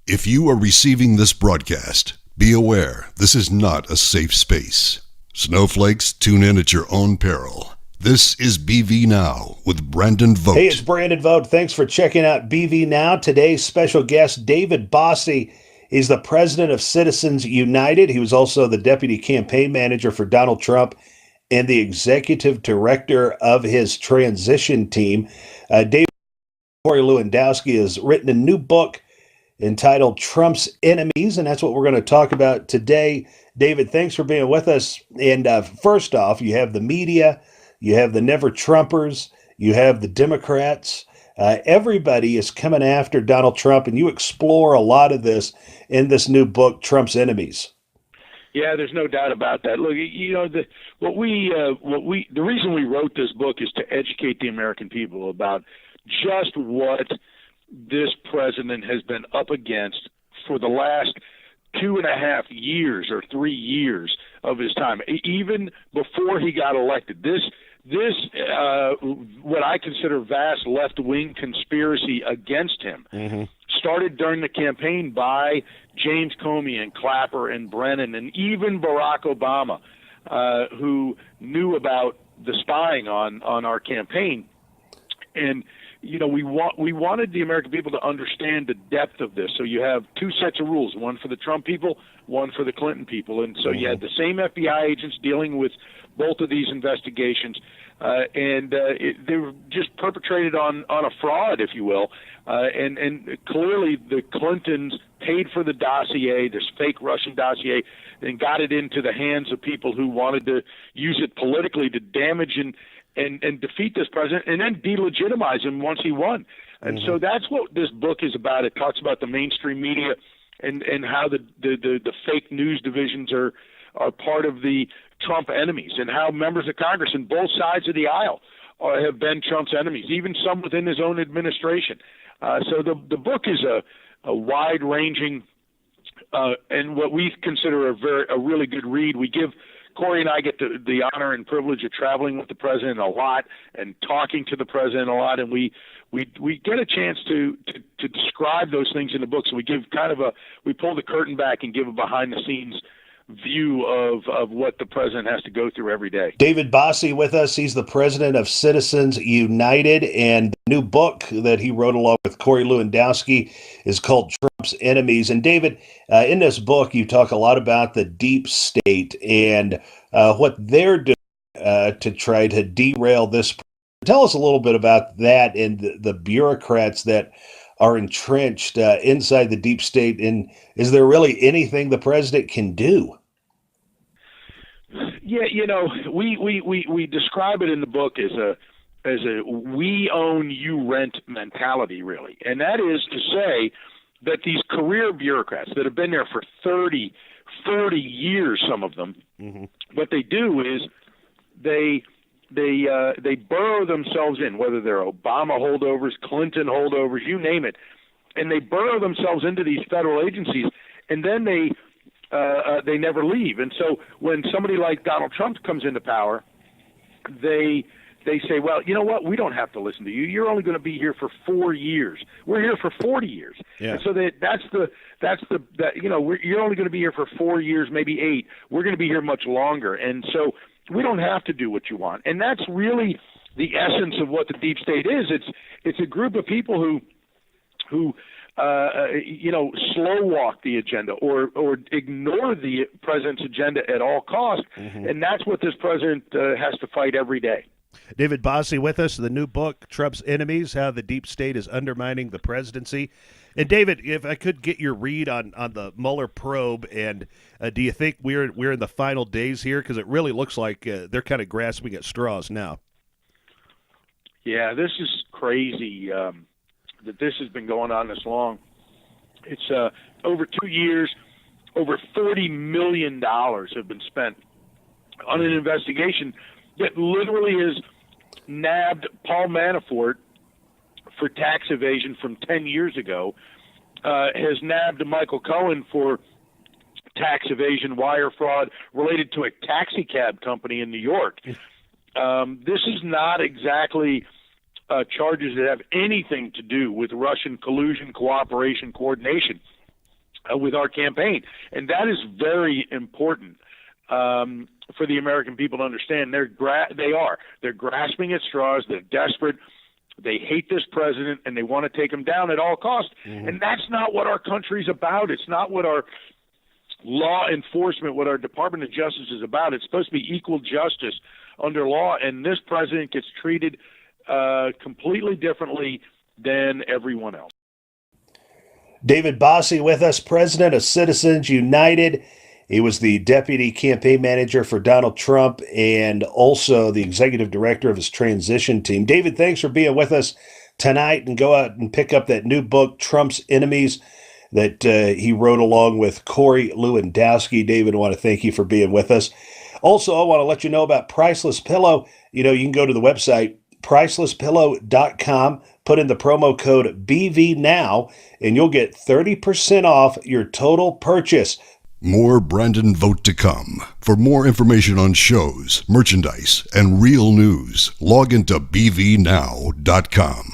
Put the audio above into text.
If you are receiving this broadcast, be aware this is not a safe space. Snowflakes, tune in at your own peril. This is BV Now with Brandon Vogt. Hey, it's Brandon Vogt. Thanks for checking out BV Now. Today's special guest, David Bossie. He's the president of Citizens United. He was also the deputy campaign manager for Donald Trump and the executive director of his transition team. David Corey Lewandowski has written a new book entitled Trump's Enemies, and that's what we're going to talk about today. David, thanks for being with us. And first off, you have the media, you have the Never Trumpers, you have the Democrats. Everybody is coming after Donald Trump, and you explore a lot of this in this new book, Trump's Enemies. Yeah, there's no doubt about that. Look, the reason we wrote this book is to educate the American people about just what this president has been up against for the last 2.5 years or 3 years of his time, even before he got elected. This what I consider vast left-wing conspiracy against him started during the campaign by James Comey and Clapper and Brennan and even Barack Obama, who knew about the spying on our campaign. And we wanted the American people to understand the depth of this. So you have two sets of rules, one for the Trump people, one for the Clinton people. And so you had the same FBI agents dealing with both of these investigations, and they were just perpetrated on a fraud, if you will. And clearly the Clintons paid for the dossier, this fake Russian dossier, and got it into the hands of people who wanted to use it politically to damage and defeat this president and then delegitimize him once he won. And so that's what this book is about. It talks about the mainstream media and how the fake news divisions are part of the Trump enemies, and how members of Congress on both sides of the aisle have been Trump's enemies, even some within his own administration. So the book is a wide-ranging and what we consider a really good read. Corey and I get the honor and privilege of traveling with the president a lot and talking to the president a lot, and we get a chance to describe those things in the book. So we give we pull the curtain back and give a behind the scenes view of what the president has to go through every day. David Bossie with us. He's the president of Citizens United, and the new book that he wrote along with Corey Lewandowski is called Trump's Enemies. And David, in this book, you talk a lot about the deep state and what they're doing to try to derail this. Tell us a little bit about that and the bureaucrats that are entrenched inside the deep state. And is there really anything the president can do? Yeah, we describe it in the book as a we own you rent mentality, really. And that is to say that these career bureaucrats that have been there for 30, 40 years, some of them, what they do is they burrow themselves in, whether they're Obama holdovers, Clinton holdovers, you name it, and they burrow themselves into these federal agencies, and then they never leave. And so when somebody like Donald Trump comes into power, they say, well, you know what? We don't have to listen to you. You're only going to be here for 4 years. We're here for 40 years. Yeah. And so you're only going to be here for 4 years, maybe 8. We're going to be here much longer. And so we don't have to do what you want. And that's really the essence of what the deep state is. It's a group of people who slow walk the agenda or ignore the president's agenda at all costs. And that's what this president has to fight every day. David Bossie with us, the new book, Trump's Enemies, How the Deep State is Undermining the Presidency. And David, if I could get your read on the Mueller probe, and do you think we're in the final days here? Because it really looks like they're kind of grasping at straws now. Yeah, this is crazy that this has been going on this long. It's over 2 years, over $40 million have been spent on an investigation that literally has nabbed Paul Manafort for tax evasion from 10 years ago, has nabbed Michael Cohen for tax evasion, wire fraud related to a taxi cab company in New York. This is not exactly charges that have anything to do with Russian collusion, cooperation, coordination. with our campaign. And that is very important for the American people to understand. They're grasping at straws. They're desperate. They hate this president, and they want to take him down at all costs. Mm-hmm. And that's not what our country's about. It's not what our law enforcement, what our Department of Justice is about. It's supposed to be equal justice under law, and this president gets treated completely differently than everyone else. David Bossie with us, president of Citizens United. He was the deputy campaign manager for Donald Trump and also the executive director of his transition team. David, thanks for being with us tonight, and go out and pick up that new book, Trump's Enemies, that he wrote along with Corey Lewandowski. David, I want to thank you for being with us. Also, I want to let you know about Priceless Pillow. You can go to the website, pricelesspillow.com, put in the promo code BVNOW, and you'll get 30% off your total purchase. More Brandon Vogt to come. For more information on shows, merchandise, and real news, log into bvnow.com.